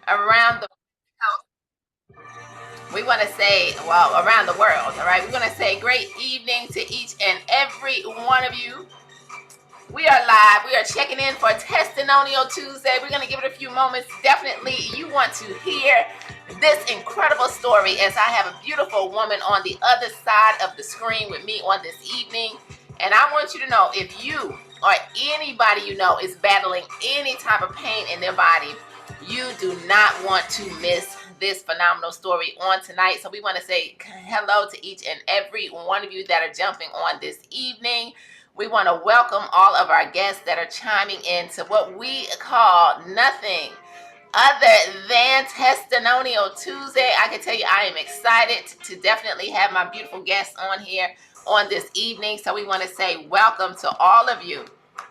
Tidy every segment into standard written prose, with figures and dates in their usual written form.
around the we want to say, well, around the world, all right? We want to say great evening to each and every one of you. We are live. We are checking in for Testinonial Tuesday. We're going to give it a few moments. Definitely, you want to hear this incredible story as I have a beautiful woman on the other side of the screen with me on this evening. And I want you to know, if you or anybody you know is battling any type of pain in their body, you do not want to miss this phenomenal story on tonight. So we want to say hello to each and every one of you that are jumping on this evening. We want to welcome all of our guests that are chiming in to what we call nothing other than Testimonial Tuesday. I can tell you I am excited to definitely have my beautiful guests on here on this evening. So we want to say welcome to all of you.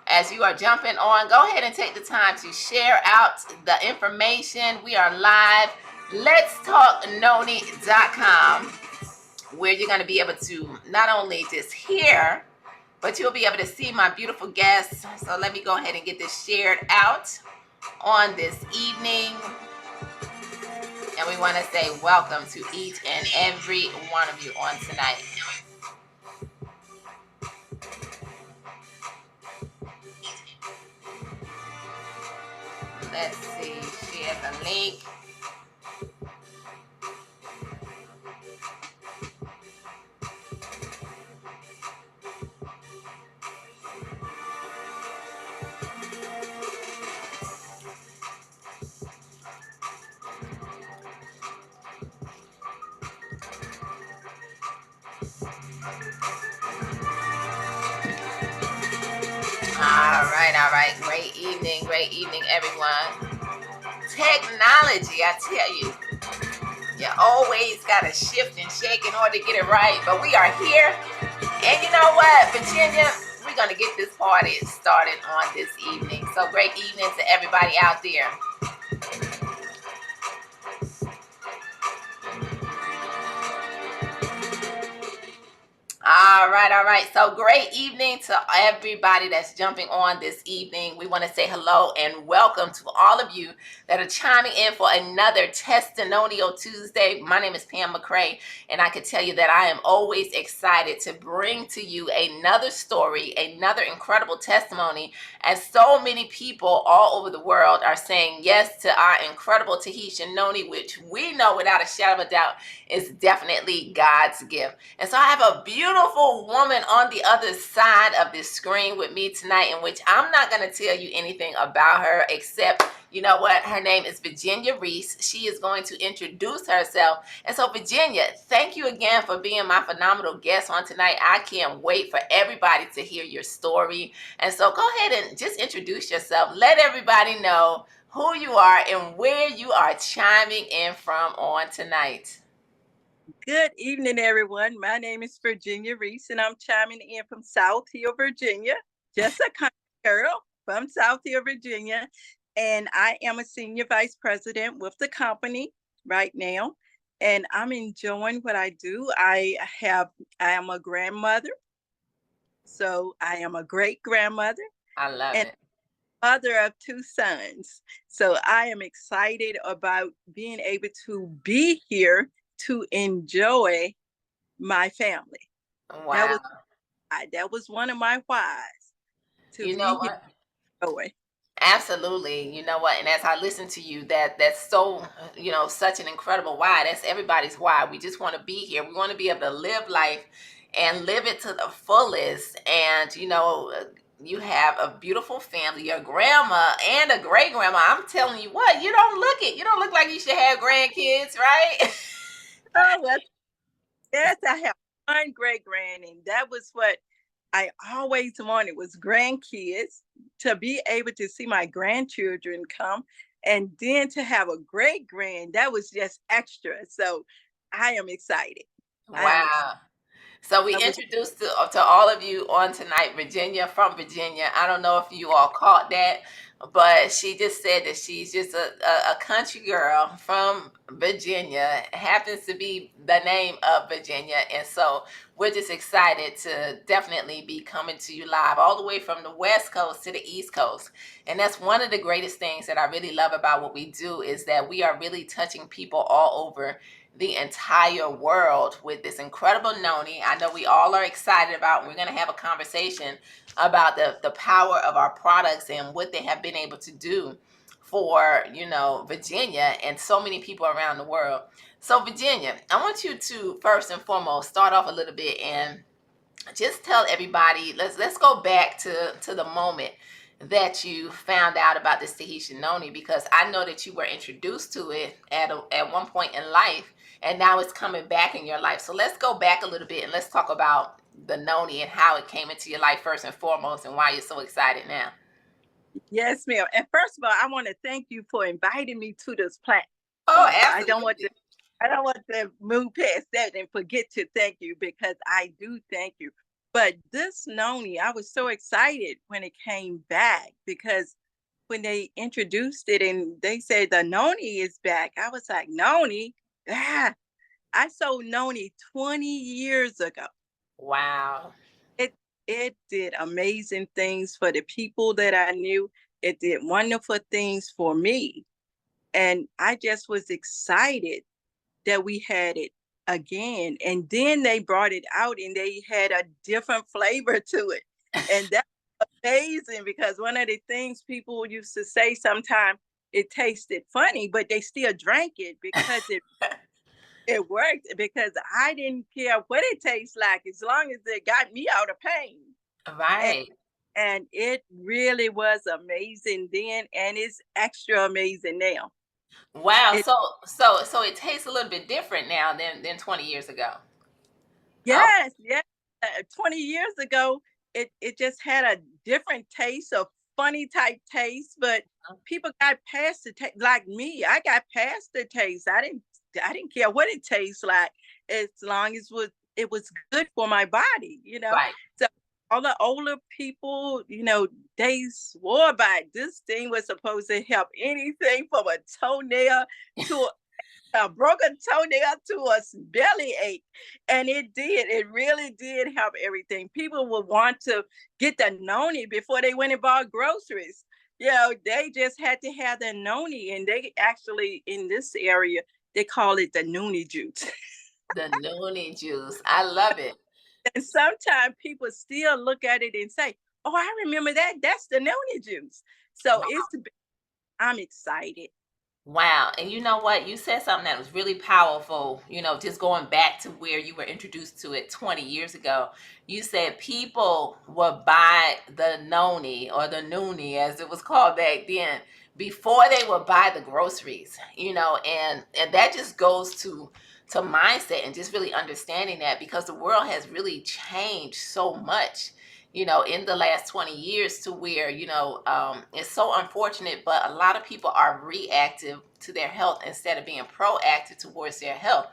As you are jumping on, go ahead and take the time to share out the information. We are live. Let's Talk Noni.com, where you're going to be able to not only just hear, but you'll be able to see my beautiful guests. So let me go ahead and get this shared out on this evening. And we want to say welcome to each and every one of you on tonight. Let's see, share the link. All right. Great evening, everyone. Technology, I tell you, you always got to shift and shake in order to get it right. But we are here. And you know what, Virginia, we're going to get this party started on this evening. So great evening to everybody out there. All right. So great evening to everybody that's jumping on this evening. We want to say hello and welcome to all of you that are chiming in for another Testimonial Tuesday. My name is Pam McCray, and I can tell you that I am always excited to bring to you another story, another incredible testimony, as so many people all over the world are saying yes to our incredible Tahitian Noni, which we know without a shadow of a doubt is definitely God's gift. And so I have a beautiful woman on the other side of this screen with me tonight, in which I'm not going to tell you anything about her except, you know what, her name is Virginia Reese. She is going to introduce herself. And so Virginia, thank you again for being my phenomenal guest on tonight. I can't wait for everybody to hear your story. And so go ahead and just introduce yourself. Let everybody know who you are and where you are chiming in from on tonight. Good evening, everyone. My name is Virginia Reese, and I'm chiming in from South Hill, Virginia. Just a country girl from South Hill, Virginia. And I am a senior vice president with the company right now. And I'm enjoying what I do. I am a grandmother. So I am a great grandmother I love and it. mother of two sons. So I am excited about being able to be here to enjoy my family. That was Wow. that was one of my whys, to You know be here. what? Joy. Absolutely. You know what? And as I listen to you, that's so, such an incredible why. That's everybody's why. We just want to be here. We want to be able to live life and live it to the fullest. And, you have a beautiful family, your grandma and a great grandma. I'm telling you what, you don't look like you should have grandkids, right? Oh, yes, I have one great grand, and that was what I always wanted was grandkids, to be able to see my grandchildren come, and then to have a great grand. That was just extra. So I am excited. I am excited. Wow. So we I was introduced to all of you on tonight, Virginia from Virginia. I don't know if you all caught that, but she just said that she's just a country girl from Virginia, happens to be the name of Virginia. And so we're just excited to definitely be coming to you live all the way from the West Coast to the East Coast. And that's one of the greatest things that I really love about what we do, is that we are really touching people all over the entire world with this incredible noni. I know we all are excited about, and we're going to have a conversation about the power of our products and what they have been able to do for, Virginia and so many people around the world. So Virginia, I want you to first and foremost start off a little bit and just tell everybody, let's go back to the moment that you found out about this Tahitian noni, because I know that you were introduced to it at one point in life, and now it's coming back in your life. So let's go back a little bit and let's talk about the noni and how it came into your life first and foremost, and why you're so excited now. Yes, ma'am. And first of all, I want to thank you for inviting me to this platform. Oh, I don't want absolutely. to I don't want to move past that and forget to thank you, because I do thank you. But this noni, I was so excited when it came back, because when they introduced it and they said the noni is back, I was like, noni? Ah, I sold noni 20 years ago. Wow. It it did amazing things for the people that I knew. It did wonderful things for me. And I just was excited that we had it again. And then they brought it out and they had a different flavor to it. And that's amazing, because one of the things people used to say sometimes, it tasted funny, but they still drank it because it worked, because I didn't care what it tastes like as long as it got me out of pain. And Right. and it really was amazing then, and it's extra amazing now. Wow. It So it tastes a little bit different now than 20 years ago. Oh, Yes, yes. 20 years ago, it just had a different taste, a funny type taste, but people got past the taste. Like me, I got past the taste. I didn't care what it tastes like, as long as it was good for my body. right. So all the older people, they swore by it. This thing was supposed to help anything from a toenail to a broken toenail to a belly ache. And it did. It really did help everything. People would want to get the noni before they went and bought groceries. They just had to have the noni. And they actually, in this area, they call it the noonie juice. The noni juice. I love it. And sometimes people still look at it and say, oh, I remember that. That's the noni juice. So I'm excited. Wow. And you know what? You said something that was really powerful, just going back to where you were introduced to it 20 years ago. You said people would buy the noni, or the noonie as it was called back then, before they would buy the groceries, and that just goes to mindset and just really understanding that, because the world has really changed so much, in the last 20 years, to where, it's so unfortunate, but a lot of people are reactive to their health instead of being proactive towards their health.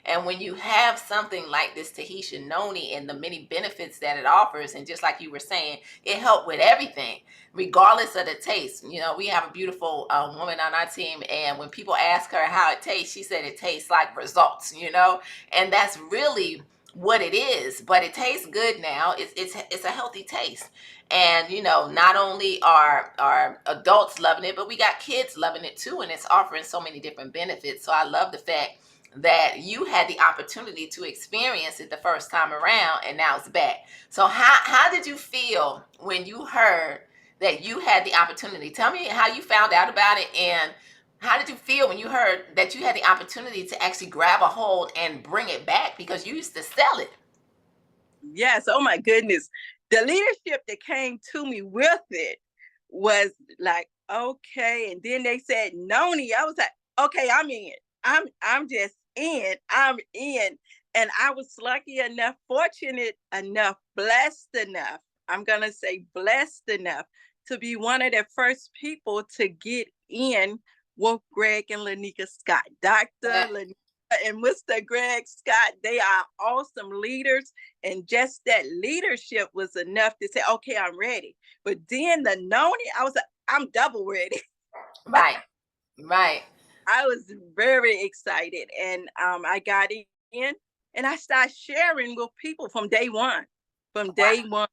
And when you have something like this Tahitian noni and the many benefits that it offers, and just like you were saying, it helped with everything, regardless of the taste. We have a beautiful woman on our team, and when people ask her how it tastes, she said it tastes like results, and that's really what it is. But it tastes good now. It's a healthy taste. And not only are adults loving it, but we got kids loving it too, and it's offering so many different benefits. So I love the fact that you had the opportunity to experience it the first time around, and now it's back. So how did you feel when you heard that you had the opportunity? Tell me how you found out about it, and how did you feel when you heard that you had the opportunity to actually grab a hold and bring it back, because you used to sell it? Yes. Oh my goodness. The leadership that came to me with it was like, okay. And then they said noni. I was like, okay, I'm in. I'm just in. I'm in. And I was lucky enough, fortunate enough, blessed enough. I'm gonna say blessed enough to be one of the first people to get in with Greg and Lanika Scott. Dr. Yeah. Lanika and Mr. Greg Scott, they are awesome leaders. And just that leadership was enough to say, okay, I'm ready. But then the noni, I was like, I'm double ready. Right. Right. I was very excited, and I got in, and I started sharing with people from day one. From Wow. day one,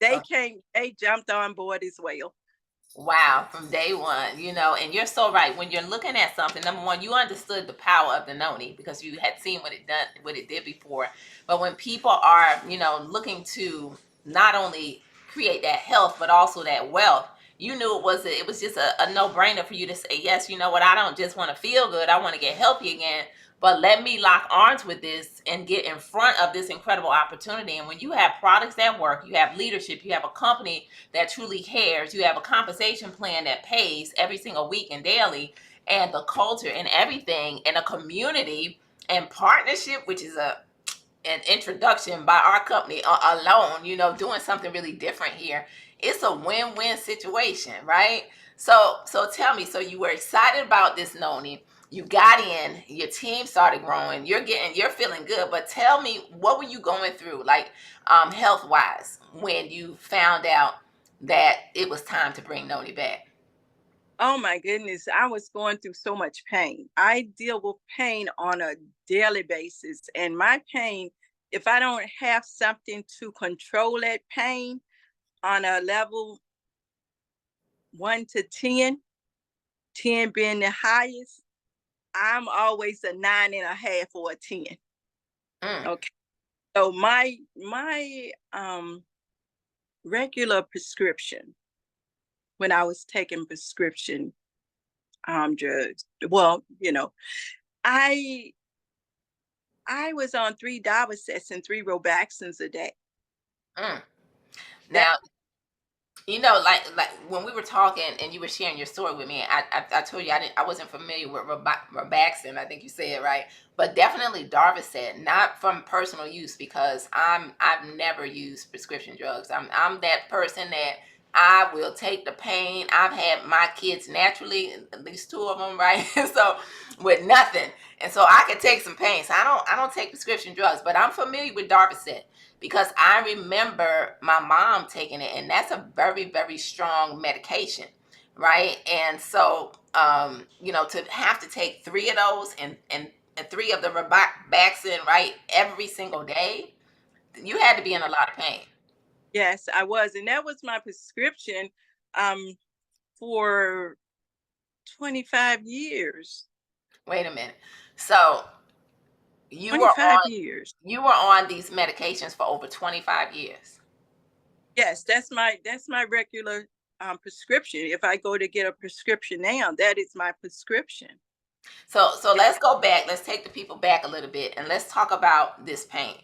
they jumped on board as well. Wow, from day one, and you're so right. When you're looking at something, number one, you understood the power of the noni because you had seen what it did before. But when people are, looking to not only create that health but also that wealth, you knew it was just a no brainer for you to say, yes, you know what, I don't just want to feel good, I want to get healthy again. But let me lock arms with this and get in front of this incredible opportunity. And when you have products that work, you have leadership, you have a company that truly cares, you have a compensation plan that pays every single week and daily, and the culture and everything, and a community and partnership, which is an introduction by our company alone, doing something really different here. It's a win-win situation, right? So tell me, so you were excited about this noni, you got in, your team started growing, you're feeling good, but tell me, what were you going through, like, health wise, when you found out that it was time to bring noni back? Oh my goodness, I was going through so much pain. I deal with pain on a daily basis, and my pain, if I don't have something to control that pain on a level 1 to 10, 10 being the highest, I'm always a 9.5 or a 10. Mm. Okay. So my regular prescription, when I was taking prescription drugs, well, I I was on 3 Darvocets and 3 Robaxins a day. Mm. That Now, like when we were talking and you were sharing your story with me, I told you I wasn't familiar with Robaxin. I think you said it right, but definitely Darvocet, not from personal use, because I've never used prescription drugs. I'm that person that I will take the pain. I've had my kids naturally, at least two of them, right? So with nothing, and so I can take some pain. So I don't take prescription drugs, but I'm familiar with Darvocet because I remember my mom taking it, and that's a very, very strong medication, right? And so, to have to take three of those and three of the Robaxin, right, every single day, you had to be in a lot of pain. Yes, I was, and that was my prescription um for 25 years. Wait a minute. So you were 25 on years. you were on these medications for over 25 years. Yes, that's my regular prescription. If I go to get a prescription now, that is my prescription. So let's go back. Let's take the people back a little bit and let's talk about this pain.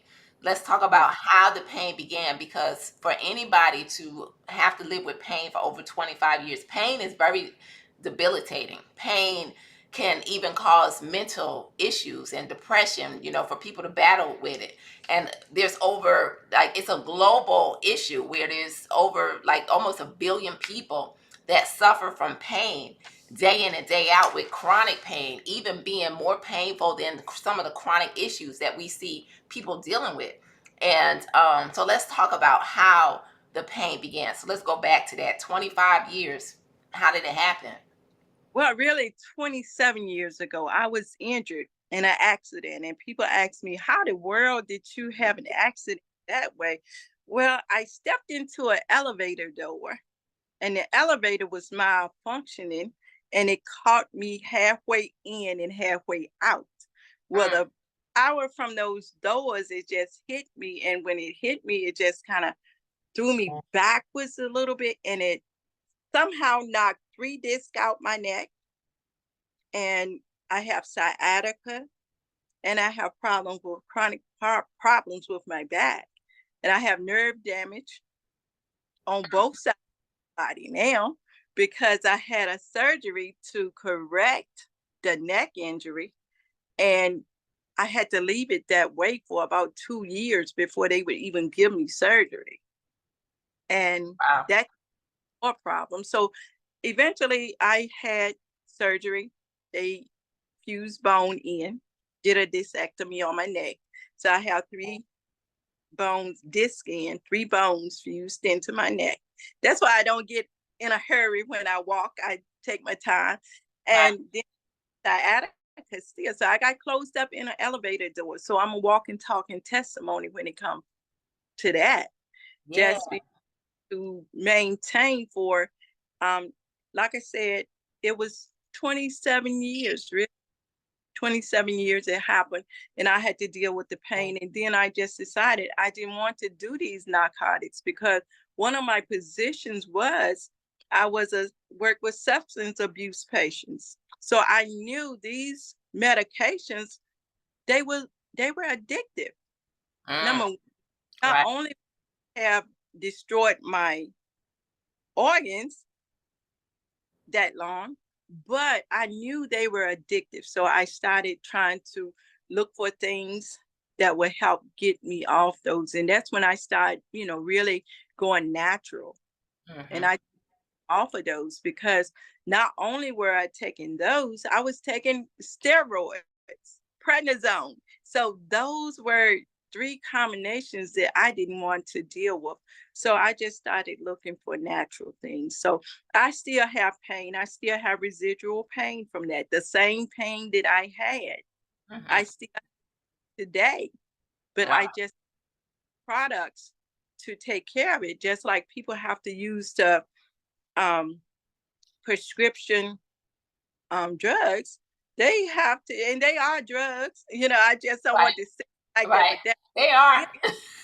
Let's talk Yeah. about how the pain began, because for anybody to have to live with pain for over 25 years, pain is very debilitating. Pain can even cause mental issues and depression, for people to battle with it. And there's over, like, it's a global issue where there's over, like, almost a billion people that suffer from pain day in and day out, with chronic pain even being more painful than some of the chronic issues that we see people dealing with. And so let's talk about how the pain began. So let's go back to that 25 years. How did it happen? Well, really, 27 years ago, I was injured in an accident, and people ask me, "How the world did you have an accident that way?" Well, I stepped into an elevator door, and the elevator was malfunctioning, and it caught me halfway in and halfway out. Well, Mm. the power from those doors, it just hit me, and when it hit me, it just kind of threw me backwards a little bit, and it somehow knocked 3 discs out my neck, and I have sciatica, and I have problems with chronic problems with my back, and I have nerve damage on both sides body now because I had a surgery to correct the neck injury, and I had to leave it that way for about 2 years before they would even give me surgery. And Wow. that's more problem. So eventually I had surgery. They fused bone in, did a discectomy on my neck. So I have 3 bones, disc in, 3 bones fused into my neck. That's why I don't get in a hurry when I walk. I take my time. Right. And then sciatica still. So I got closed up in an elevator door. So I'm a walking, talking testimony when it comes to that. Yeah. Just to maintain for, um, like I said, it was 27 years, really 27 years it happened, and I had to deal with the pain. And then I just decided I didn't want to do these narcotics because one of my positions was I was a work with substance abuse patients. So I knew these medications, they were they were addictive. Mm, Number one, not right. only have destroyed my organs that long, but I knew they were addictive. So I started trying to look for things that would help get me off those. And that's when I started, really going natural. And Hmm. I off of those because not only were I taking those, I was taking steroids, prednisone. So those were three combinations that I didn't want to deal with. So I just started looking for natural things. So I still have pain. I still have residual pain from that. The same pain that I had, I Hmm. still have today, but I Wow. just products to take care of it, just like people have to use the um, prescription drugs. They have to, and they are drugs. I just don't Right. want to say it like that, Right. but that They are. yeah,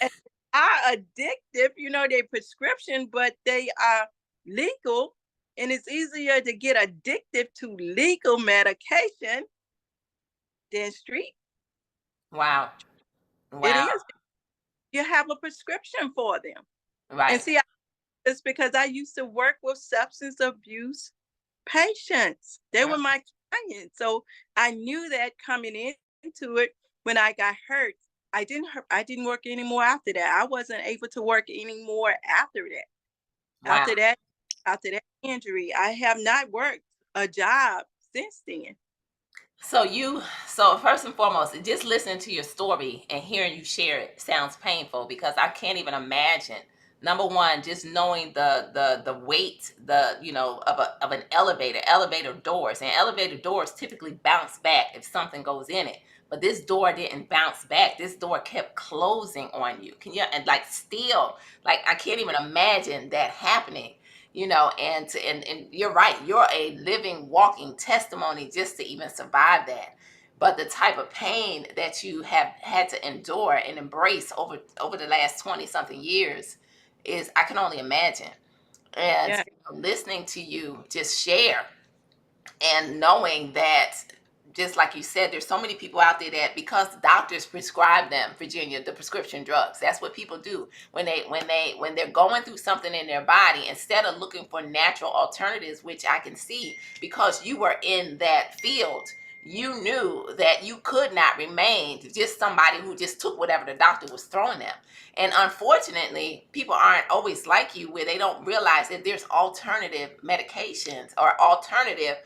and are addictive. They're prescription, but they are legal, and it's easier to get addicted to legal medication than street. Wow. It Wow. is. You have a prescription for them, and Right. see, it's because I used to work with substance abuse patients. They Mm, were my clients. So I knew that coming into it when I got hurt. I didn't work anymore after that. I wasn't able to work anymore after that. wow. After that, after that injury, I have not worked a job since then. So first and foremost, just listening to your story and hearing you share it sounds painful because I can't even imagine. Number one, just knowing the weight, of an elevator doors, and elevator doors typically bounce back if something goes in it. But this door didn't bounce back. This door kept closing on you. Can you, and like still, like I can't even imagine that happening. And you're right, you're a living walking testimony just to even survive that. But the type of pain that you have had to endure and embrace over the last 20 something years is, I can only imagine. And Yeah, listening to you just share and knowing that, just like you said, there's so many people out there that, because doctors prescribe them, Virginia, the prescription drugs, that's what people do when they're going through something in their body, instead of looking for natural alternatives, which I can see because you were in that field. You knew that you could not remain just somebody who just took whatever the doctor was throwing them. And unfortunately, people aren't always like you, where they don't realize that there's alternative medications or alternative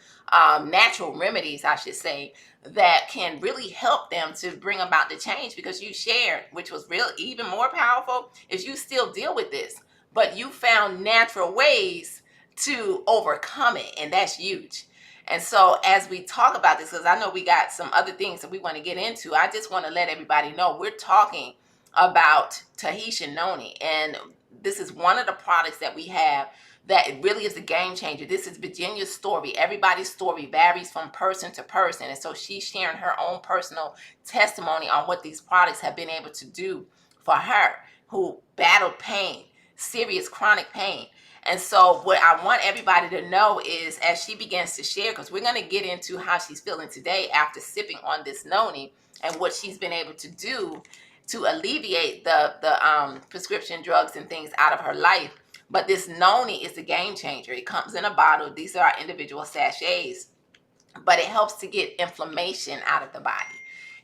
natural remedies, I should say, that can really help them to bring about the change. Because you shared, which was real, even more powerful, is you still deal with this, but you found natural ways to overcome it, and that's huge. And so, as we talk about this, because I know we got some other things that we want to get into, I just want to let everybody know we're talking about Tahitian noni, and this is one of the products that we have that it really is a game changer. This is Virginia's story. Everybody's story varies from person to person. And so she's sharing her own personal testimony on what these products have been able to do for her, who battled pain, serious chronic pain. And so what I want everybody to know is, as she begins to share, because we're going to get into how she's feeling today after sipping on this noni and what she's been able to do to alleviate the prescription drugs and things out of her life. But this noni is a game changer. It comes in a bottle. These are our individual sachets, but it helps to get inflammation out of the body.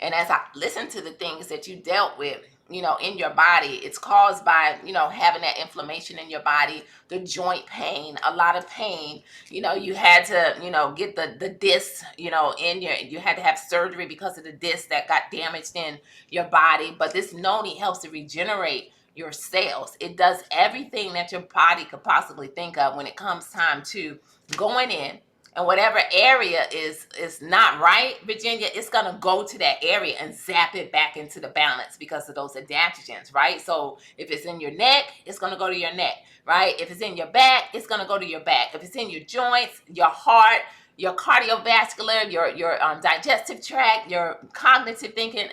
And as I listen to the things that you dealt with, in your body, it's caused by, having that inflammation in your body, the joint pain, a lot of pain. You had to, get the disc, you had to have surgery because of the disc that got damaged in your body. But this noni helps to regenerate your cells. It does everything that your body could possibly think of when it comes time to going in. And whatever area is not right, Virginia, it's gonna go to that area and zap it back into the balance because of those adaptogens, right? So if it's in your neck, it's gonna go to your neck, right? If it's in your back, it's gonna go to your back. If it's in your joints, your heart, your cardiovascular, your digestive tract, your cognitive thinking,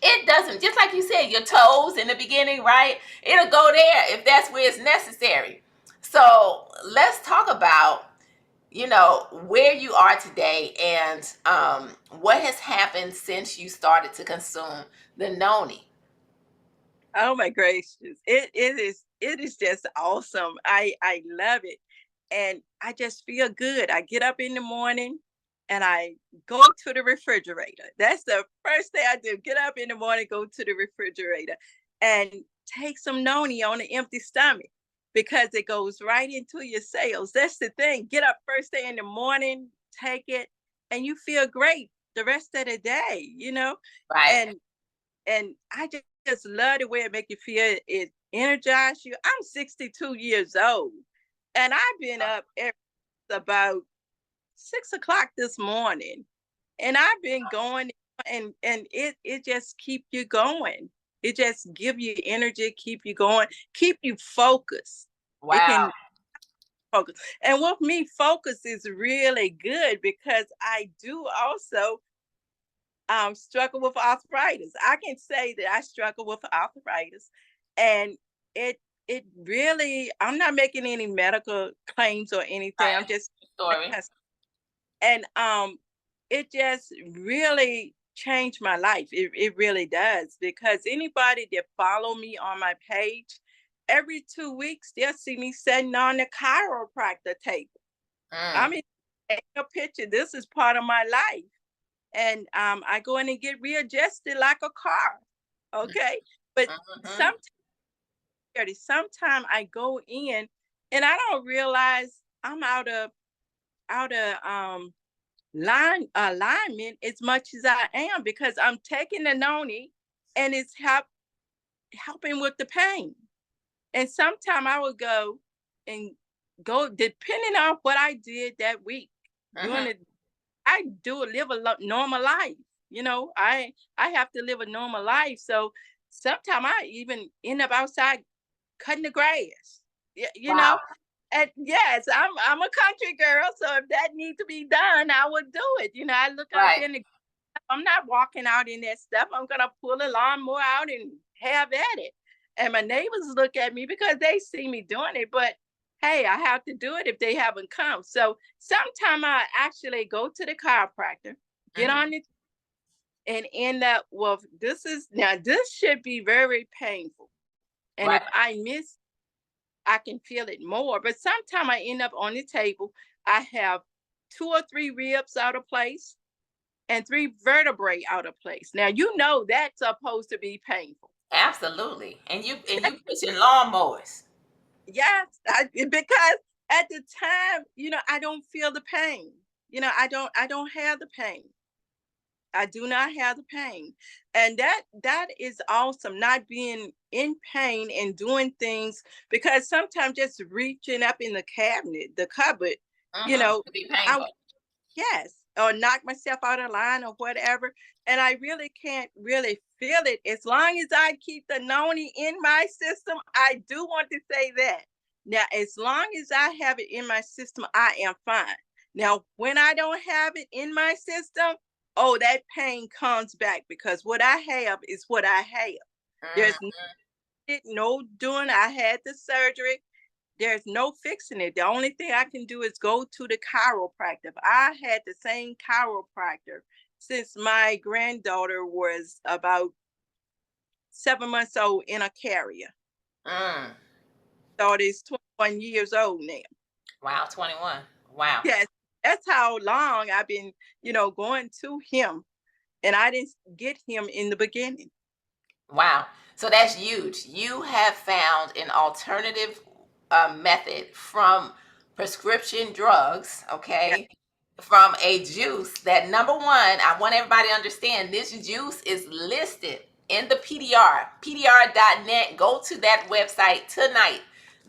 it doesn't. Just like you said, your toes in the beginning, right? It'll go there if that's where it's necessary. So let's talk about where you are today and what has happened since you started to consume the noni. Oh my gracious. It is just awesome. I love it. And I just feel good. I get up in the morning and I go to the refrigerator. That's the first thing I do. Get up in the morning, go to the refrigerator and take some noni on an empty stomach because it goes right into your cells. That's the thing. Get up first thing in the morning, take it, and you feel great the rest of the day. Right. And I just love the way it make you feel. It energize you. I'm 62 years old, and I've been up about 6 o'clock this morning, and I've been going, and it just keep you going. It just give you energy, keep you going, keep you focused. It Wow. can focus, and with me, focus is really good because I do also struggle with arthritis. I can say that I struggle with arthritis, and it it really. I'm not making any medical claims or anything. I'm Right. just Story. and it just really changed my life. It really does because anybody that follow me on my page, every 2 weeks they'll see me sitting on the chiropractor table. I Mm. mean, take a picture. This is part of my life, and I go in and get readjusted like a car. Okay, but Mm-hmm. sometimes I go in and I don't realize I'm out of line alignment as much as I am because I'm taking the noni and it's helping with the pain. And sometimes I would go and go depending on what I did that week Mm-hmm. during the I do live a normal life. I have to live a normal life. So sometimes I even end up outside cutting the grass. Yeah, Wow. And yes, I'm a country girl, so if that needs to be done, I would do it. I look out Right. there and I'm not walking out in that stuff. I'm gonna pull a lawnmower out and have at it. And my neighbors look at me because they see me doing it, but hey, I have to do it if they haven't come. So sometime I actually go to the chiropractor, get Mm-hmm. on it, and end up with this should be very painful. And Right. if I miss, I can feel it more. But sometimes I end up on the table. I have 2 or 3 ribs out of place and 3 vertebrae out of place. Now that's supposed to be painful. Absolutely. And you pushing lawnmowers. Yes, because at the time, I don't feel the pain. I don't have the pain. I do not have the pain. And that is awesome, not being in pain and doing things because sometimes just reaching up in the cabinet, the cupboard, you Mm-hmm. know, To be I painful. yes, or knock myself out of line or whatever. And I really can't really feel it as long as I keep the noni in my system. I do want to say that. Now, as long as I have it in my system, I am fine. Now, when I don't have it in my system, oh, that pain comes back because what I have is what I have. Mm. There's no doing. I had the surgery. There's no fixing it. The only thing I can do is go to the chiropractor. I had the same chiropractor since my granddaughter was about 7 months old in a carrier. Mm. Daughter is 21 years old now. Wow. 21. Wow. Yes, that's how long I've been, going to him. And I didn't get him in the beginning. Wow. So that's huge. You have found an alternative method from prescription drugs, Yeah. okay? From a juice that, number one, I want everybody to understand this juice is listed. in the pdr.net. Go to that website tonight.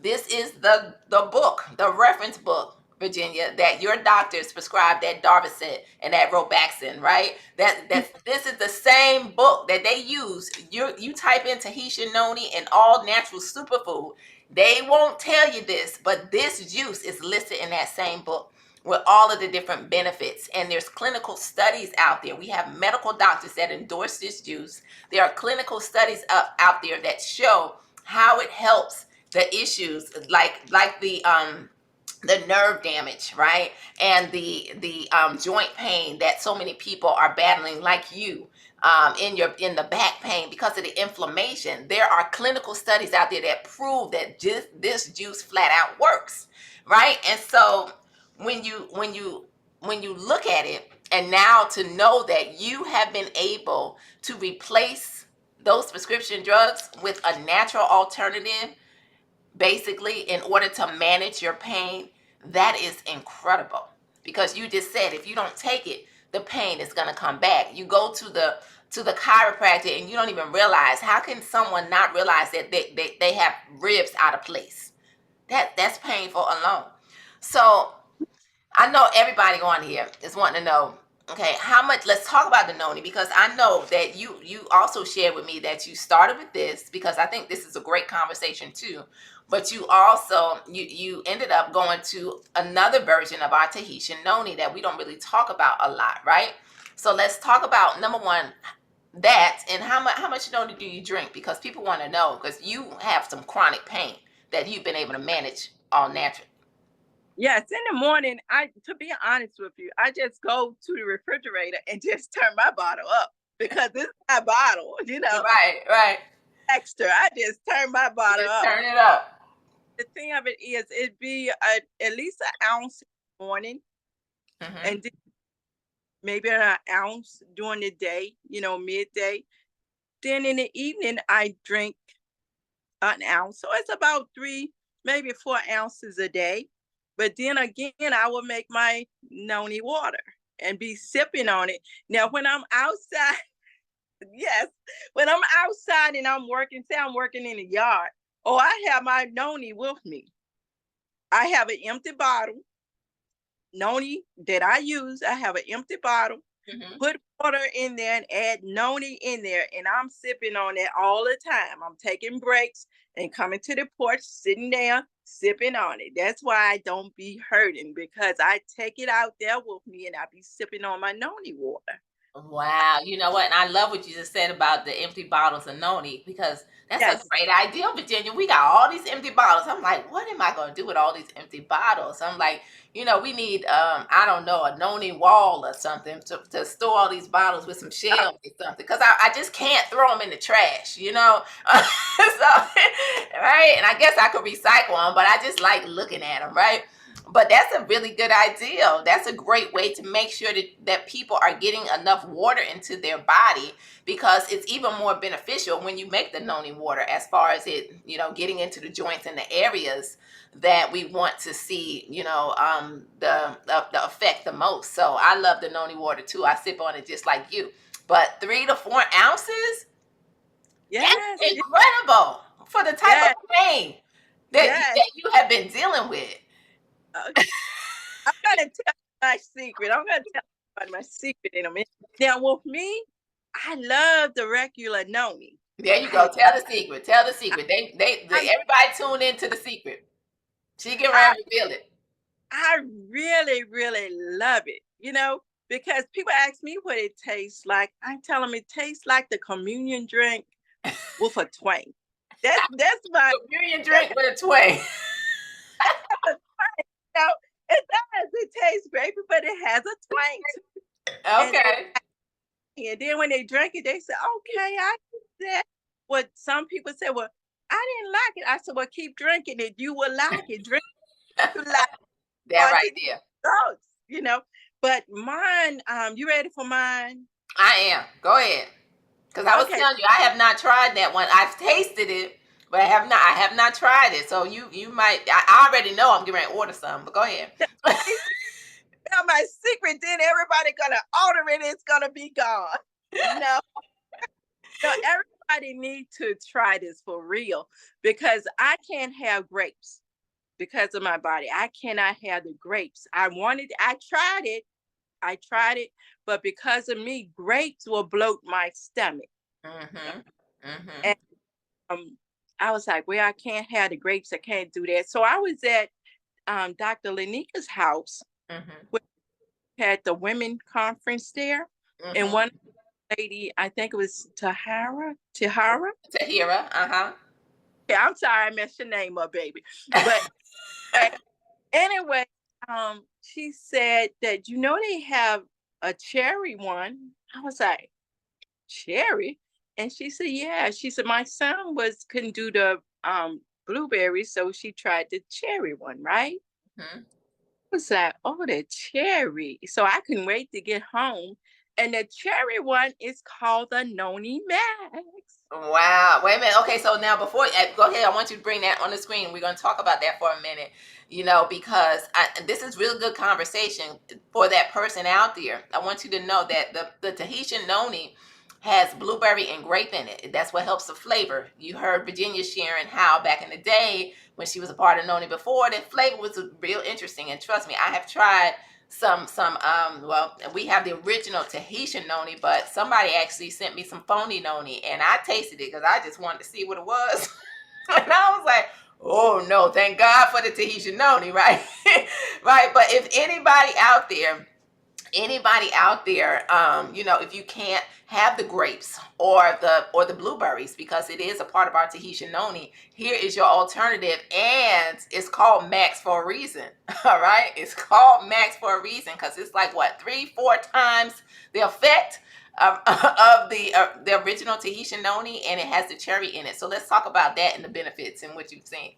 This is the book, the reference book, Virginia, that your doctors prescribed, that Darvocet and that Robaxin, right? This is the same book that they use. You type in Tahitian noni and all natural superfood. They won't tell you this, but this juice is listed in that same book with all of the different benefits. And there's clinical studies out there. We have medical doctors that endorse this juice. There are clinical studies out there that show how it helps the issues like the nerve damage, right? And the joint pain that so many people are battling, like you, in the back pain because of the inflammation. There are clinical studies out there that prove that just this juice flat out works, right? And so when you look at it, and now to know that you have been able to replace those prescription drugs with a natural alternative, basically in order to manage your pain, that is incredible. Because you just said if you don't take it, the pain is going to come back. You go to the chiropractor and you don't even realize. How can someone not realize that they have ribs out of place? That's painful alone. So I know everybody on here is wanting to know, okay, how much, let's talk about the noni, because I know that you also shared with me that you started with this because I think this is a great conversation too. But you also you ended up going to another version of our Tahitian noni that we don't really talk about a lot, right? So let's talk about number one, that, and how much noni do you drink? Because people want to know, because you have some chronic pain that you've been able to manage all natural. Yes, in the morning, to be honest with you, I just go to the refrigerator and just turn my bottle up because this is my bottle, Right. extra. I just turn my bottle Just up. turn it up. The thing of it is, it'd be at least an ounce in the morning, and then maybe an ounce during the day, midday. Then in the evening, I drink an ounce. So it's about 3, maybe 4 ounces a day. But then again, I will make my noni water and be sipping on it. Now, when I'm outside, yes, when I'm outside and I'm working, say I'm working in the yard, I have my noni with me. I have an empty bottle, noni that I use. I have an empty bottle, put water in there and add noni in there, and I'm sipping on it all the time. I'm taking breaks and coming to the porch, sitting there, sipping on it. That's why I don't be hurting, because I take it out there with me and I be sipping on my noni water. Wow. You know what? And I love what you just said about the empty bottles of noni, because that's a Yes. great idea, Virginia. We got all these empty bottles. I'm like, what am I going to do with all these empty bottles? I'm like, we need, I don't know, a noni wall or something to store all these bottles with some shelves or something. Because I just can't throw them in the trash. So, right? And I guess I could recycle them, but I just like looking at them, right? But that's a really good idea. That's a great way to make sure that people are getting enough water into their body, because it's even more beneficial when you make the noni water, as far as it, getting into the joints and the areas that we want to see, the effect the most. So I love the noni water too. I sip on it just like you. But 3 to 4 ounces, Yes. that's incredible for the type Yes. of pain that you have been dealing with. I'm gonna tell you my secret. I'm gonna tell you my secret in a minute. Now, with me, I love the regular noni. There you go. Tell the secret. Tell the secret. Everybody tune into the secret. She can I, reveal it. I really, really love it. Because people ask me what it tastes like. I tell them it tastes like the communion drink with a twang. That's my Communion drink with a twang. know, it does. It tastes great, but it has a twang to it. Okay. And then when they drink it, they say, okay, I get that. What some people say, well, I didn't like it. I said, well, keep drinking it. You will like it. Drink it. You like That right there. drugs. But mine, you ready for mine? I am. Go ahead. Because I was Okay. telling you, I have not tried that one. I've tasted it, but I have not tried it. So you might, I already know I'm getting ready to order some, but go ahead. Now my secret, then everybody gonna order it, it's gonna be gone. No, everybody need to try this for real because I can't have grapes because of my body. I cannot have the grapes. I tried it, but because of me, grapes will bloat my stomach. Mm-hmm. Mm-hmm. And I was like, well, I can't have the grapes. I can't do that. So I was at Dr. Lanika's house, Mm-hmm. which had the women conference there. And Mm-hmm. one lady, I think it was Tahara. Tahira. Uh-huh. Yeah, I'm sorry I messed your name up, baby. But uh, anyway, she said that they have a cherry one. I was like, cherry? And she said, yeah. She said my son couldn't do the blueberries, so she tried the cherry one, right? Mm-hmm. I was like, oh, the cherry. So I couldn't wait to get home. And the cherry one is called the Noni Max. Wow. Wait a minute. Okay, so now before go ahead, I want you to bring that on the screen. We're going to talk about that for a minute. Because this is real good conversation for that person out there. I want you to know that the Tahitian noni has blueberry and grape in it. That's what helps the flavor. You heard Virginia sharing how back in the day when she was a part of noni before, that flavor was real interesting. And trust me, I have tried well, we have the original Tahitian noni, but somebody actually sent me some phony noni and I tasted it because I just wanted to see what it was. And I was like, oh no, thank God for the Tahitian noni, right? Right. But if anybody out there, if you can't have the grapes or the blueberries, because it is a part of our Tahitian noni, here is your alternative, and it's called Max for a reason. All right, it's called Max for a reason because it's like what 3-4 times the effect of the original Tahitian noni, and it has the cherry in it. So let's talk about that and the benefits and what you've seen.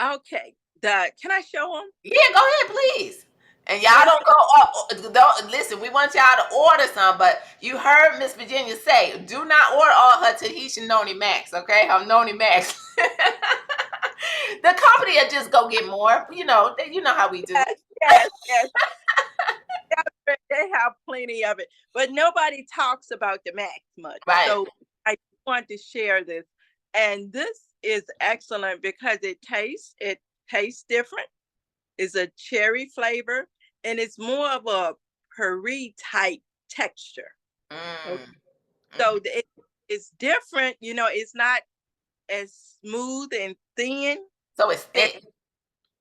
Okay. Can I show them? Yeah, go ahead, please. And y'all This don't go up. Don't listen. We want y'all to order some, but you heard Miss Virginia say, do not order all her Tahitian Noni Max. Okay, her Noni Max. The company will just go get more. You know how we do. yes, yes, yes. They have plenty of it, but nobody talks about the Max much. Right. So I want to share this, and this is excellent because it tastes different. It's a cherry flavor, and it's more of a puree type texture. Okay. Mm. So Mhm. it's different. It's not as smooth and thin. So it's And thick.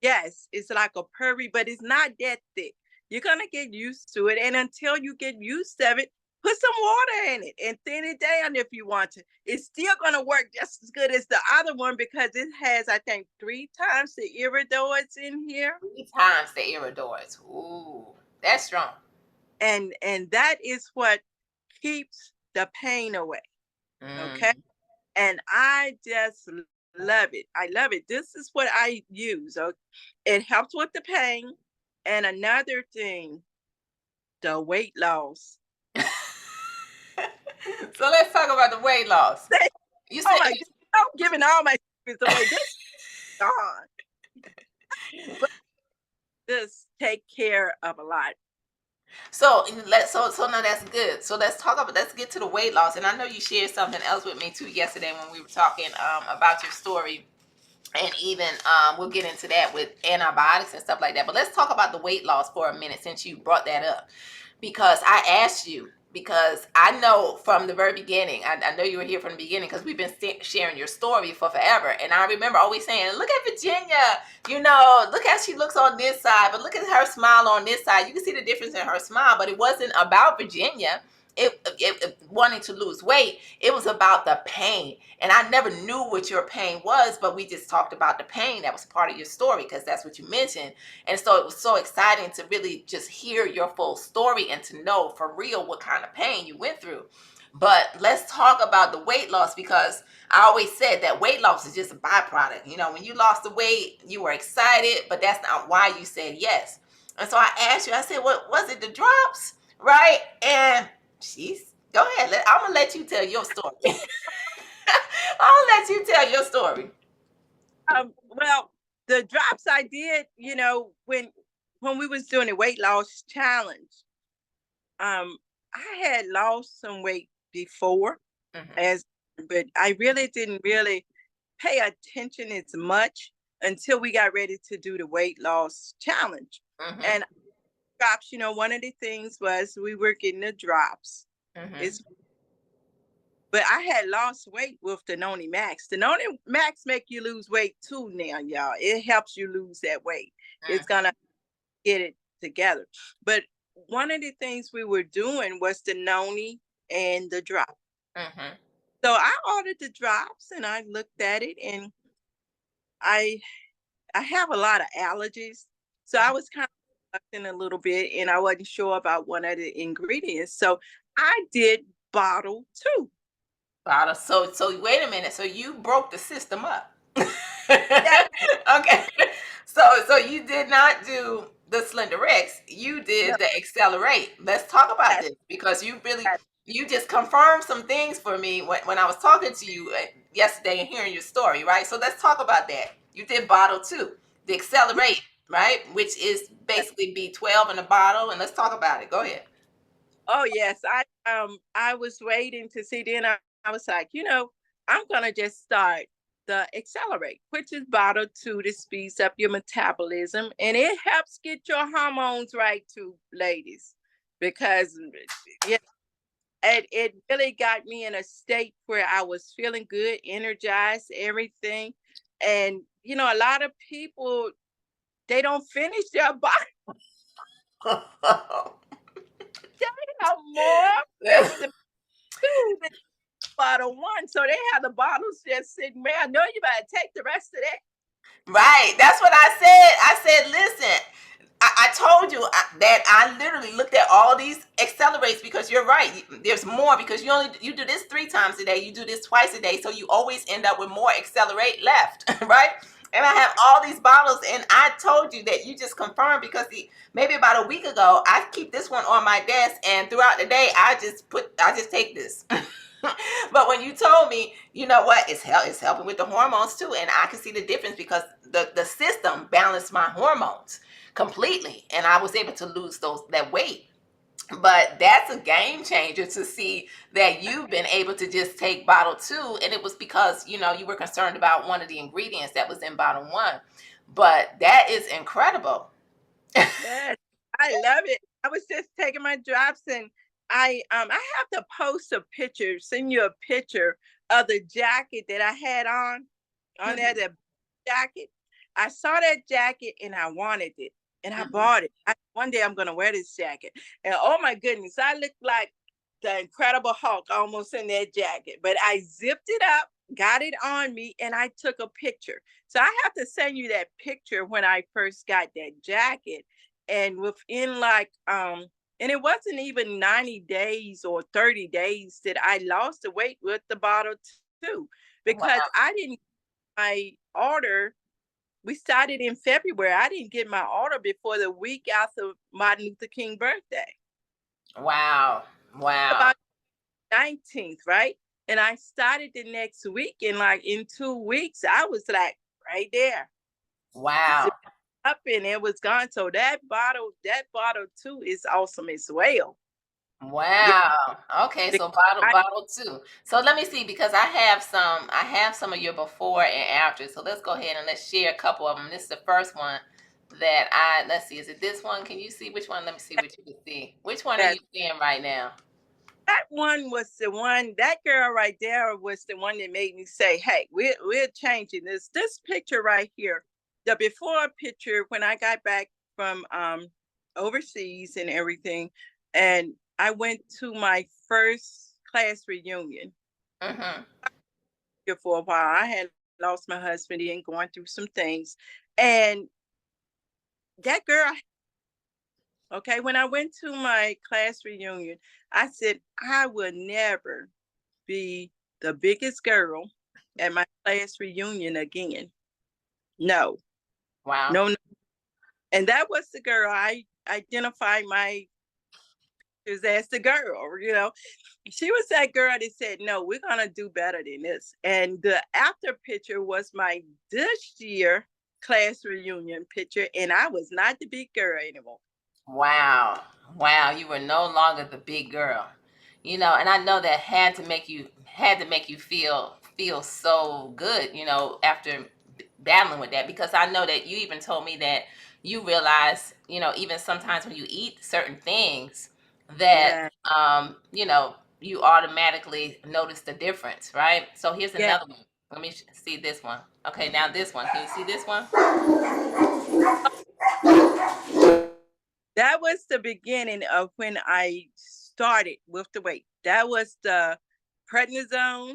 yes, it's like a puree, but it's not that thick. You're gonna get used to it, and until you get used to it, put some water in it and thin it down if you want to. It's still gonna work just as good as the other one because it has, I think, 3 times the iridoids in here, 3 times the Iridors. Ooh, that's strong. and that is what keeps the pain away. Okay, Mm. and I just love it. I love it. This is what I use. Okay? It helps with the pain. And another thing, the weight loss. So let's talk about the weight loss. You Oh said my God, I'm giving all my secrets away. This is gone. But this take care of a lot. so now that's good. So let's get to the weight loss. And I know you shared something else with me too yesterday when we were talking about your story. And even we'll get into that with antibiotics and stuff like that. But let's talk about the weight loss for a minute since you brought that up. Because I asked you, because I know from the very beginning, I know you were here from the beginning because we've been sharing your story for forever. And I remember always saying, look at Virginia, look how she looks on this side, but look at her smile on this side. You can see the difference in her smile, but it wasn't about Virginia. It wanting to lose weight. It was about the pain. And I never knew what your pain was, but we just talked about the pain. That was part of your story because that's what you mentioned. And so it was so exciting to really just hear your full story and to know for real what kind of pain you went through. But let's talk about the weight loss because I always said that weight loss is just a byproduct. When you lost the weight, you were excited, but that's not why you said yes. And so I asked you, I said, what was it, the drops? Right? And she's, go ahead. I'm going to let you tell your story. I'll let you tell your story. Well, the drops I did, when we was doing a weight loss challenge, I had lost some weight before, as, but I really didn't really pay attention as much until we got ready to do the weight loss challenge. Mm-hmm. And drops, one of the things was we were getting the drops. Mm-hmm. It's But I had lost weight with the Noni Max. The Noni Max make you lose weight too now, y'all. It helps you lose that weight. It's gonna get it together. But one of the things we were doing was the Noni and the drop. Mm-hmm. So I ordered the drops and I looked at it, and I I have a lot of allergies. So I was kind of in a little bit, and I wasn't sure about one of the ingredients. So I did bottle two. Bottle. So wait a minute. So you broke the system up. That Okay. So you did not do the Slender Rex. You no, did the Accelerate. Let's talk about that's this because you really that. you just confirmed some things for me when I was talking to you yesterday and hearing your story, right? So let's talk about that. You did bottle two, the Accelerate, right? Which is basically B12 in a bottle. And let's talk about it. Go ahead. Oh yes, I was waiting to see. Then I was like, I'm gonna just start the Accelerate, which is bottle two to speeds up your metabolism, and it helps get your hormones right too, ladies, because yeah, it really got me in a state where I was feeling good, energized, everything, and a lot of people, they don't finish their body. They have more with the two bottle one. So they have the bottles just sitting there. I know you better take the rest of that. Right. That's what I said. I said, listen, I told you that I literally looked at all these accelerates because you're right. There's more because you do this 3 times a day. You do this twice a day. So you always end up with more accelerate left. Right. And I have all these bottles, and I told you that you just confirmed because maybe about a week ago, I keep this one on my desk, and throughout the day, I just take this. But when you told me, you know what, it's helping with the hormones too, and I can see the difference because the system balanced my hormones completely, and I was able to lose that weight. But that's a game changer to see that you've been able to just take bottle two, and it was because you were concerned about one of the ingredients that was in bottle one. But that is incredible. Yes, I love it. I was just taking my drops, and I have to post a picture, send you a picture of the jacket that I had on there, Mhm, the jacket. I saw that jacket and I wanted it, and I mhm. bought it. One day I'm gonna wear this jacket, and oh my goodness, I look like the Incredible Hulk almost in that jacket. But I zipped it up, got it on me, and I took a picture. So I have to send you that picture when I first got that jacket, and within and it wasn't even 90 days or 30 days that I lost the weight with the bottle too, because Wow. I didn't my order. We started in February. I didn't get my order before the week after Martin Luther King birthday, Wow. Wow. about 19th, right? And I started the next week, and like in 2 weeks, I was like right there, Wow. zipped up, and it was gone. So that bottle too is awesome as well. Yeah, Wow. Okay, so because I bottle two. So let me see because I have some of your before and after. So let's go ahead and let's share a couple of them. This is the first one that let's see, is it this one? Can you see which one? Let me see what you can see. Which one are that you seeing right now? that one was the one. That girl right there was the one that made me say, "Hey, we're changing this." This picture right here, the before picture when I got back from overseas and everything, and I went to my first class reunion Mm-hmm. here for a while. I had lost my husband and going through some things, and that girl. Okay, when I went to my class reunion, I said I will never be the biggest girl at my class reunion again. No, Wow. no, no. And that was the girl I identified my as the girl. She was that girl that said, no, we're gonna do better than this. And the after picture was my this year class reunion picture, and I was not the big girl anymore. Wow. Wow. You were no longer the big girl. you know, and I know that had to make you feel so good, you know, after battling with that, because I know that you even told me that you realize, you know, even sometimes when you eat certain things that Yeah. you know, you automatically notice the difference, right? So here's Yeah. another one. Let me see this one. Okay, now this one. Can you see this one? That was the beginning of when I started with the weight. That was the prednisone,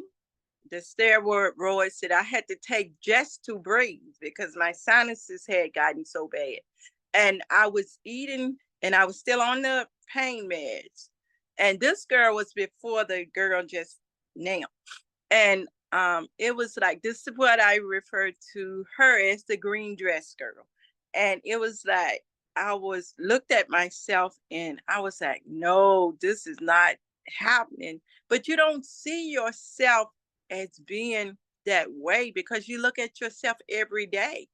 the steroids that I had to take just to breathe because my sinuses had gotten so bad. And I was eating and I was still on the pain meds. And this girl was before the girl just now. And it was like, this is what I refer to her as the green dress girl. And it was like, I was looked at myself and I was like, no, this is not happening. But you don't see yourself as being that way because you look at yourself every day.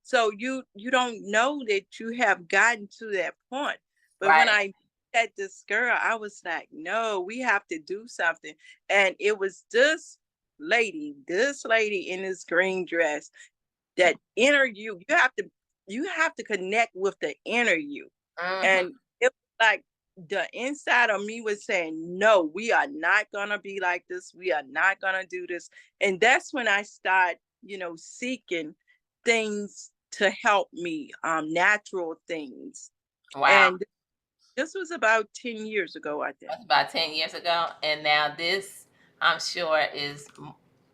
So you don't know that you have gotten to that point. But when Right. I met this girl, I was like, no, we have to do something. And it was this lady in this green dress, that inner you have to connect with the inner you. Hmm. And it was like the inside of me was saying, no, we are not gonna be like this. We are not gonna do this. And that's when I start, seeking things to help me, natural things. Wow. And this was about 10 years ago, I think. That's about 10 years ago. And now this, I'm sure, is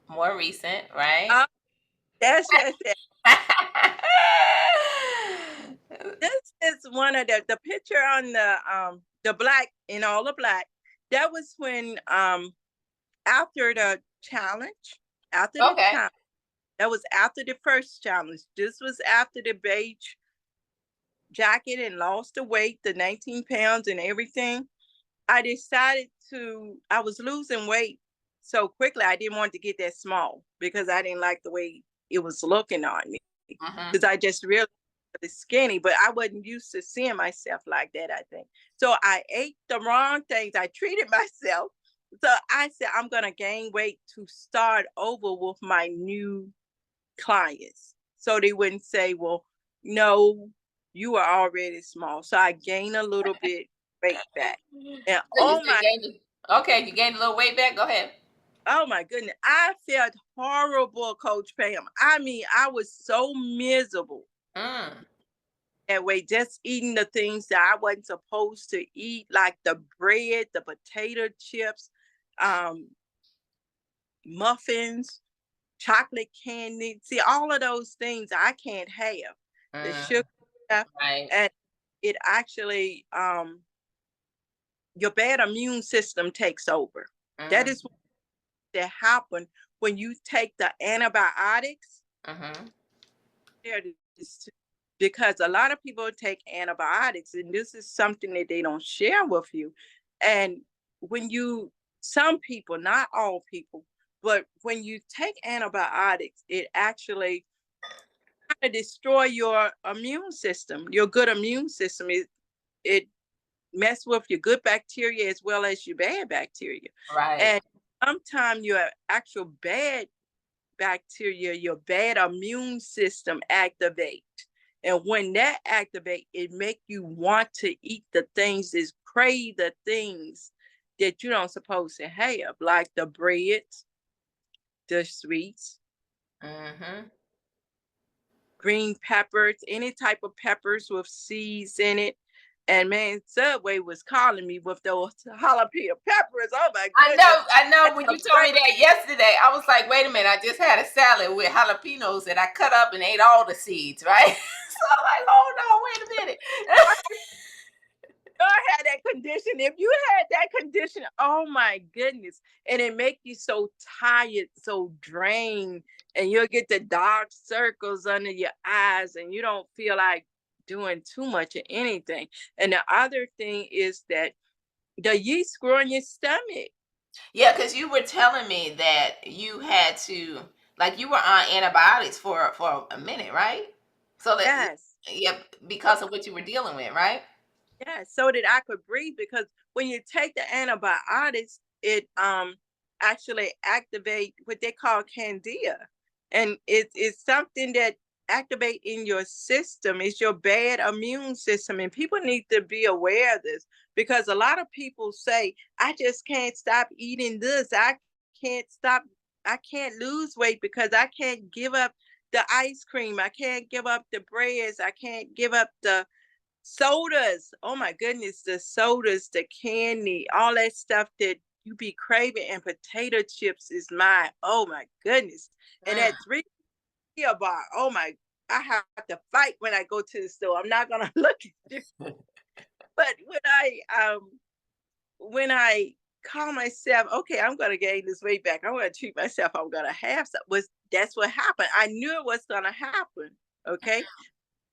more recent, right? Uh, yes. This is one of the picture on the black in all the black. That was when after the challenge, after the Okay. challenge, that was after the first challenge. This was after the beige jacket and lost the weight, the 19 pounds and everything. I was losing weight so quickly. I didn't want to get that small because I didn't like the way it was looking on me. Hmm. Because I just really skinny, but I wasn't used to seeing myself like that, I think. So I ate the wrong things. I treated myself. So I said, I'm going to gain weight to start over with my new clients. So they wouldn't say, well, no, you are already small. So I gained a little bit weight back. And So you said okay, you gained a little weight back. Go ahead. oh my goodness, I felt horrible, Coach Pam. I mean, I was so miserable Mm. that way, just eating the things that I wasn't supposed to eat, like the bread, the potato chips, um, muffins, chocolate candy. See, all of those things I can't have. The Mm. sugar stuff, Right. and it actually your bad immune system takes over. That Mm. is what that happen when you take the antibiotics. Hmm. There it is too. Because a lot of people take antibiotics, and this is something that they don't share with you. And when you, some people, not all people, but when you take antibiotics, it actually kind of destroy your immune system, your good immune system. It mess with your good bacteria as well as your bad bacteria. Right. And sometimes your actual bad bacteria, your bad immune system activate. And when that activate, it make you want to eat the things, is crave the things that you don't supposed to have, like the breads, the sweets, Hmm. green peppers, any type of peppers with seeds in it. And man, Subway was calling me with those jalapeno peppers. Oh my goodness. I know. And When the you told me that yesterday, I was like, "Wait a minute! I just had a salad with jalapenos that I cut up and ate all the seeds, right?" So I'm like, "Oh no! Wait a minute!" I had that condition. If you had that condition, oh my goodness. And it make you so tired, so drained, and you'll get the dark circles under your eyes, and you don't feel like doing too much of anything. And the other thing is that the yeast grow in your stomach. Yeah, because you were telling me that you had to, like, you were on antibiotics for a minute, right? So that, Yes. yeah, because of what you were dealing with, right? Yes, so that I could breathe because when you take the antibiotics, it actually activate what they call candida, and it's something that activate in your system. It's your bad immune system, and people need to be aware of this, because a lot of people say, I just can't stop eating this. Can't stop. I can't lose weight because I can't give up the ice cream. I can't give up the breads. I can't give up the sodas. Oh my goodness, the sodas, the candy, all that stuff that you be craving, and potato chips is mine. Oh my goodness. And Mm. that a bar. Oh my, I have to fight when I go to the store. I'm not gonna look at you. But when I call myself, okay, I'm gonna gain this weight back. I'm gonna treat myself, I'm gonna have some, was that's what happened. I knew it was gonna happen. Okay.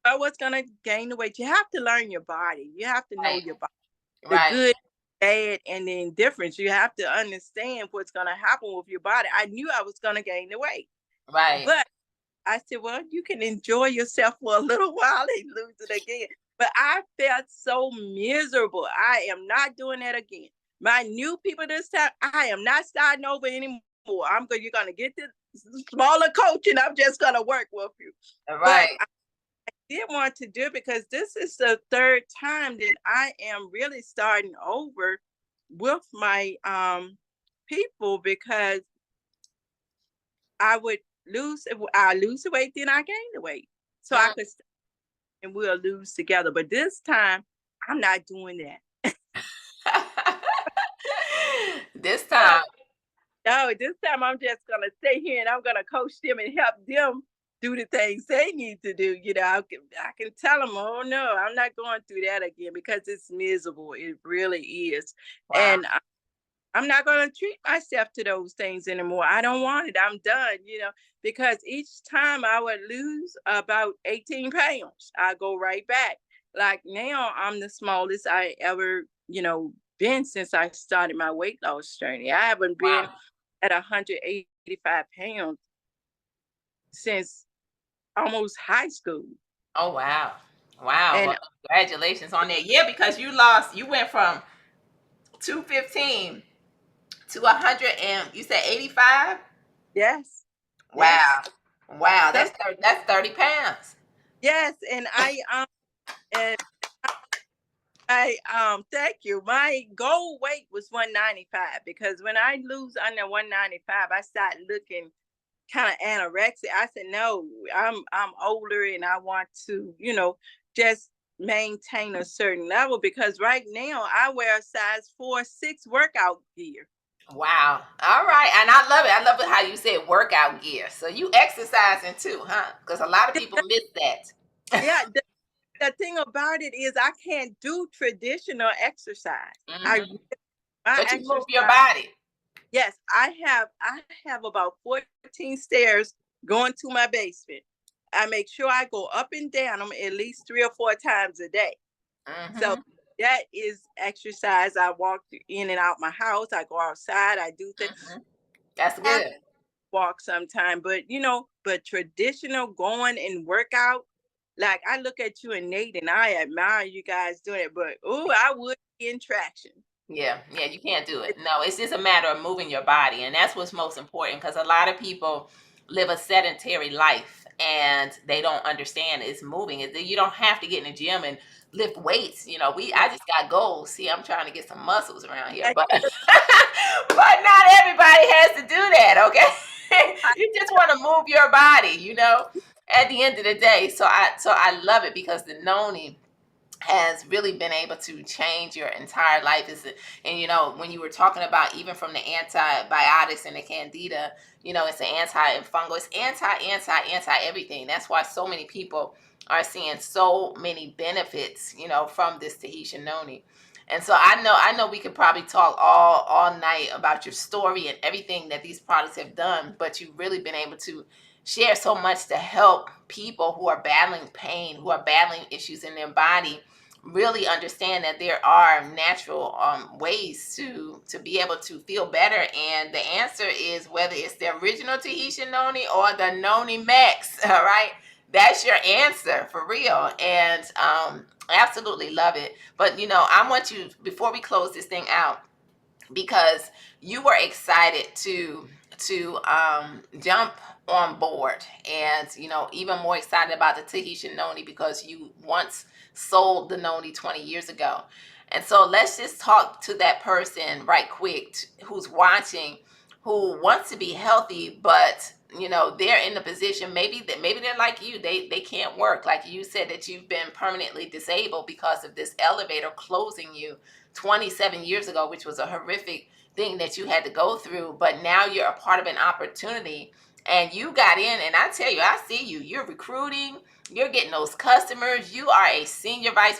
I was gonna gain the weight. You have to learn your body. You have to know Right. your body, the Right. good, bad, and the indifference. You have to understand what's gonna happen with your body. I knew I was gonna gain the weight. Right. But I said, well, you can enjoy yourself for a little while and lose it again. But I felt so miserable. I am not doing that again. My new people this time, I am not starting over anymore. You're gonna get this smaller coach, and I'm just gonna work with you. But Right. I did want to do it because this is the third time that I am really starting over with my people, because I would I lose the weight, then I gain the weight. So I Mm. could and we'll lose together. But this time, I'm not doing that. This No, time. no, this time I'm just gonna stay here and I'm gonna coach them and help them do the things they need to do. I can tell them, oh no, I'm not going through that again, because it's miserable. It really is. Wow. And I'm not going to treat myself to those things anymore. I don't want it. I'm done, because each time I would lose about 18 pounds, I go right back. Like now, I'm the smallest I ever, been since I started my weight loss journey. I haven't been Wow. at 185 pounds since almost high school. Oh wow. Wow. Well, And congratulations on that. Yeah, because you went from 215 to 100 and you said 85? yes, yes, Wow. Wow, some, that's 30 pounds. yes. And thank you. My goal weight was 195, because when I lose under 195, I start looking kind of anorexic. I said, no, I'm older and I want to, just maintain a certain level, because right now I wear a size 4-6 workout gear. Wow. All right. And I love it. I love it how you said workout gear. So you exercising too, huh? Because a lot of people miss that. Yeah, the thing about it is I can't do traditional exercise. I Hmm. my But you move your exercise. body. Yes, I have about 14 stairs going to my basement. I make sure I go up and down them at least 3 or 4 times a day. So Hmm. that is exercise. I walk in and out my house. I go outside. I do things. Hmm. That's I good. walk sometime, but traditional going and workout. Like I look at you and Nate, and I admire you guys doing it. But I would be in traction. Yeah, yeah, you can't do it. No, it's just a matter of moving your body, and that's what's most important because a lot of people live a sedentary life and they don't understand it's moving. You don't have to get in the gym and lift weights. I just got goals. See, I'm trying to get some muscles around here, but but not everybody has to do that. Okay, you just want to move your body. At the end of the day, so I love it because the noni has really been able to change your entire life. And when you were talking about even from the antibiotics and the candida, it's an anti-fungal, it's anti everything. That's why so many people are seeing so many benefits, from this Tahitian noni. And so I know we could probably talk all night about your story and everything that these products have done, but you've really been able to share so much to help people who are battling pain, who are battling issues in their body, really understand that there are natural ways to be able to feel better. And the answer is whether it's the original Tahitian noni or the noni max. All right, That's your answer for real. And absolutely love it. But I want you, before we close this thing out, because you were excited to jump on board, and even more excited about the Tahitian noni because you once sold the noni 20 years ago. And so let's just talk to that person right quick who's watching, who wants to be healthy, but they're in the position, maybe they're like you, they can't work. Like you said, that you've been permanently disabled because of this elevator closing you 27 years ago, which was a horrific thing that you had to go through. But now you're a part of an opportunity, and you got in. And I tell you, I see you. You're recruiting. You're getting those customers. You are a senior vice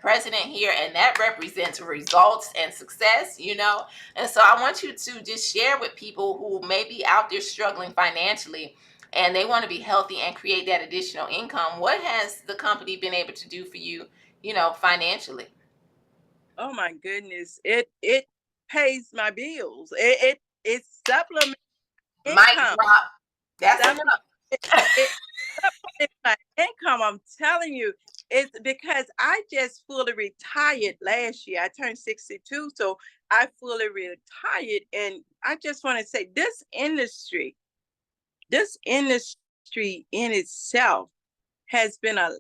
president here, and that represents results and success. And so I want you to just share with people who may be out there struggling financially, and they want to be healthy and create that additional income. What has the company been able to do for you, financially? Oh my goodness. It pays my bills. It supplements Mic income. drop. That's enough. Supplement it supplements my income. I'm telling you. It's because I just fully retired last year. I turned 62, so I fully retired. And I just want to say this industry in itself has been a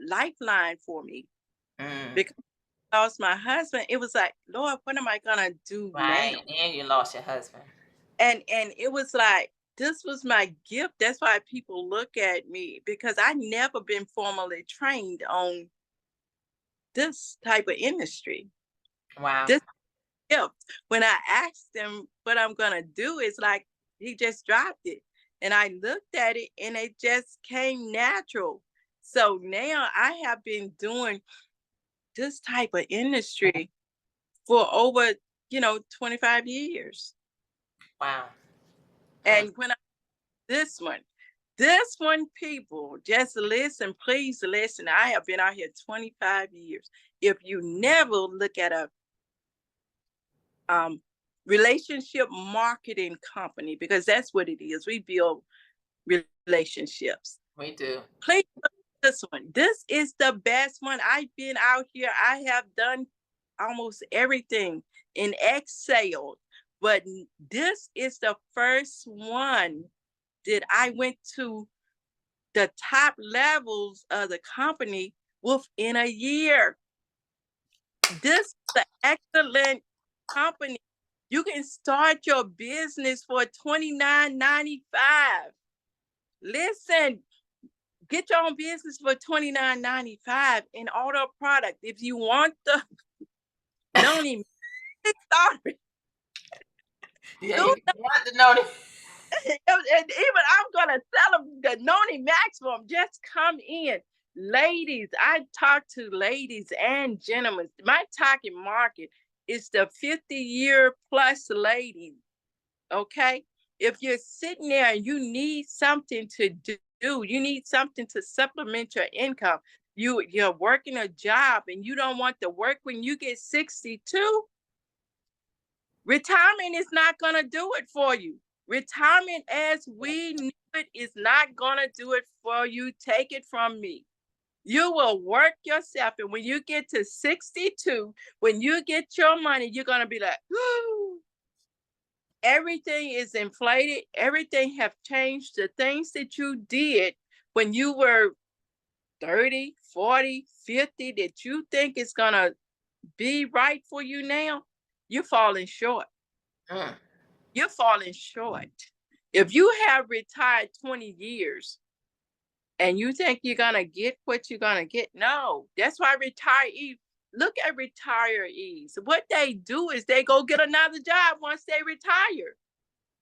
lifeline for me. Mm, Because I lost my husband, it was like, Lord, what am I gonna do right. now? And you lost your husband. And it was like this was my gift. That's why people look at me, because I never been formally trained on this type of industry. Wow. This gift. When I asked him what I'm gonna do, it's like he just dropped it. And I looked at it and it just came natural. So now I have been doing this type of industry for over, 25 years. Wow. Mm, And when this one, people, just listen, please listen. I have been out here 25 years. If you never look at a relationship marketing company, because that's what it is, we build relationships. we do. Please look at this one. This is the best one. I've been out here. I have done almost everything in Excel, but this is the first one that I went to the top levels of the company within a year. This is an excellent company. You can start your business for $29.95. Listen, get your own business for $29.95 in auto product. If you want the noni, sorry, Yeah, do you want to know. and even I'm gonna tell them the noni maximum. Just come in, ladies. I talk to ladies and gentlemen. My target market is the 50-year plus ladies. Okay, if you're sitting there and you need something to do, you need something to supplement your income. You're working a job and you don't want to work when you get 62. Retirement is not going to do it for you. Retirement as we knew it is not going to do it for you. Take it from me. You will work yourself. And when you get to 62, when you get your money, you're going to be like, ooh, everything is inflated. Everything have changed. The things that you did when you were 30, 40, 50 that you think is going to be right for you now, you're falling short. Mm, You're falling short. If you have retired 20 years and you think you're going to get what you're going to get, no. That's why retirees, look at retirees. What they do is they go get another job once they retire.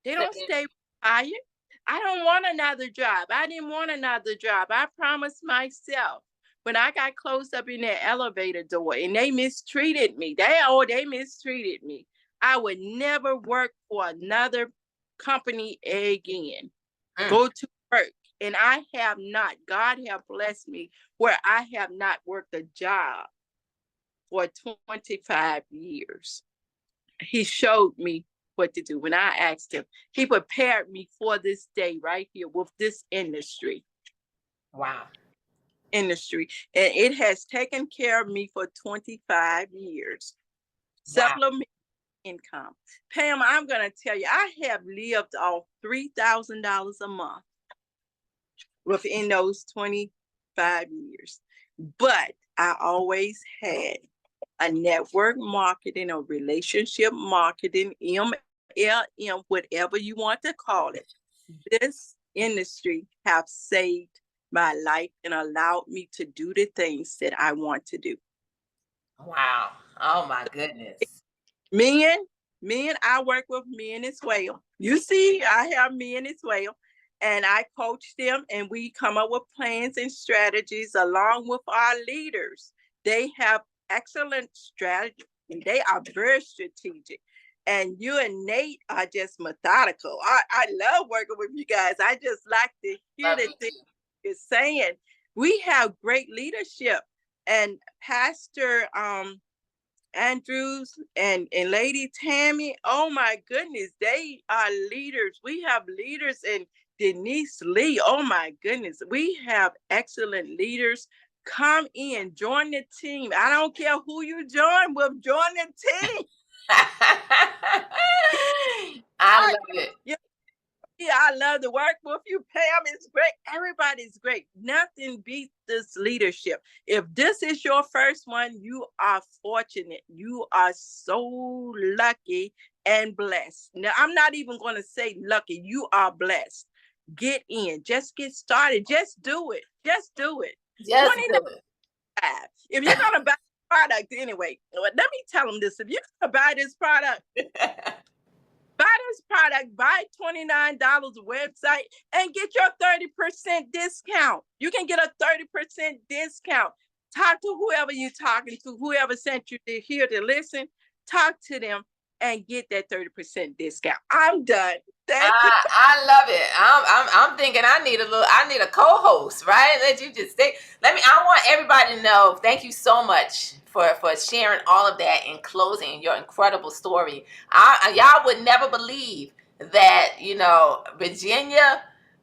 They don't stay retired. I don't want another job. I didn't want another job. I promised myself when I got closed up in that elevator door and they mistreated me. They mistreated me. I would never work for another company again. mm. Go to work. And I have not. God have blessed me where I have not worked a job for 25 years. He showed me what to do. When I asked him, he prepared me for this day right here with this industry. Wow. industry, and it has taken care of me for 25 years. Wow. Supplement income. Pam, I'm going to tell you, I have lived off $3,000 a month within those 25 years. But I always had a network marketing or relationship marketing, MLM, whatever you want to call it. This industry have saved my life and allowed me to do the things that I want to do. Wow. Oh my goodness. Men, I work with men as well. You see, I have men as well. And I coach them and we come up with plans and strategies along with our leaders. They have excellent strategy and they are very strategic. And you and Nate are just methodical. I love working with you guys. I just like to hear Love the you things too. you're saying. We have great leadership. And Pastor Andrews and Lady Tammy, oh my goodness, they are leaders. We have leaders in Denise Lee. Oh my goodness, we have excellent leaders. Come in, join the team. I don't care who you join with, join the team. I love it. Yeah, I love to work with you, Pam. It's great. Everybody's great. Nothing beats this leadership. If this is your first one, you are fortunate. You are so lucky and blessed. Now, I'm not even going to say lucky. You are blessed. Get in. Just get started. Just do it. Just do it. Just 29. do it. If you're going to buy product anyway, let me tell them this. If you're going to buy this product, buy this product, buy $29 website and get your 30% discount. You can get a 30% discount. Talk to whoever you're talking to, whoever sent you here to listen, talk to them and get that 30% discount. I'm done. Thank you. I love it. I'm thinking I need a co-host, right? Let you just stay. I want everybody to know, thank you so much for sharing all of that in closing your incredible story. Y'all would never believe that, Virginia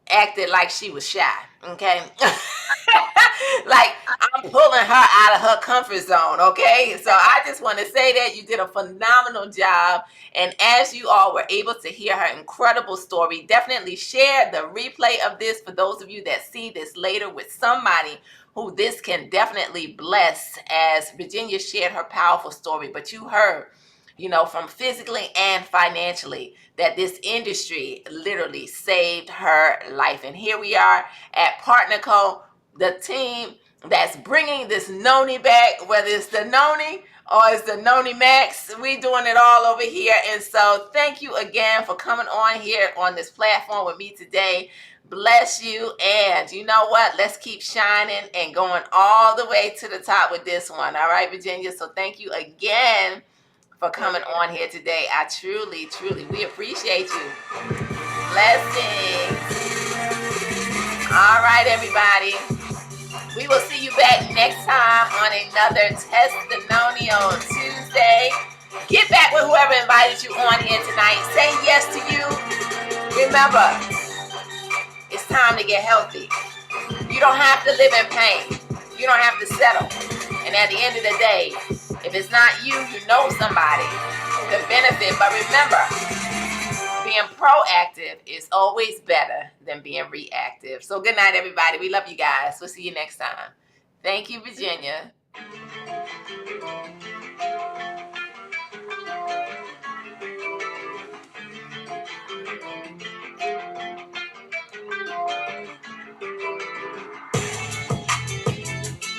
acted like she was shy. Okay. Like I'm pulling her out of her comfort zone. Okay. So I just want to say that you did a phenomenal job. And as you all were able to hear her incredible story, definitely share the replay of this for those of you that see this later with somebody who this can definitely bless, as Virginia shared her powerful story. But you heard, from physically and financially, that this industry literally saved her life. And here we are at PartnerCo, the team that's bringing this Noni back, whether it's the Noni or it's the Noni Max. We doing it all over here. And so thank you again for coming on here on this platform with me today. Bless you. And you know what? Let's keep shining and going all the way to the top with this one. All right, Virginia. So thank you again for coming on here today. I truly, truly, we appreciate you. Blessings. All right, everybody. We will see you back next time on another Testinonial Tuesday. Get back with whoever invited you on here tonight. Say yes to you. Remember, it's time to get healthy. You don't have to live in pain. You don't have to settle. And at the end of the day, if it's not you, you know somebody who can benefit. But remember, being proactive is always better than being reactive. So good night, everybody. We love you guys. We'll see you next time. Thank you, Virginia.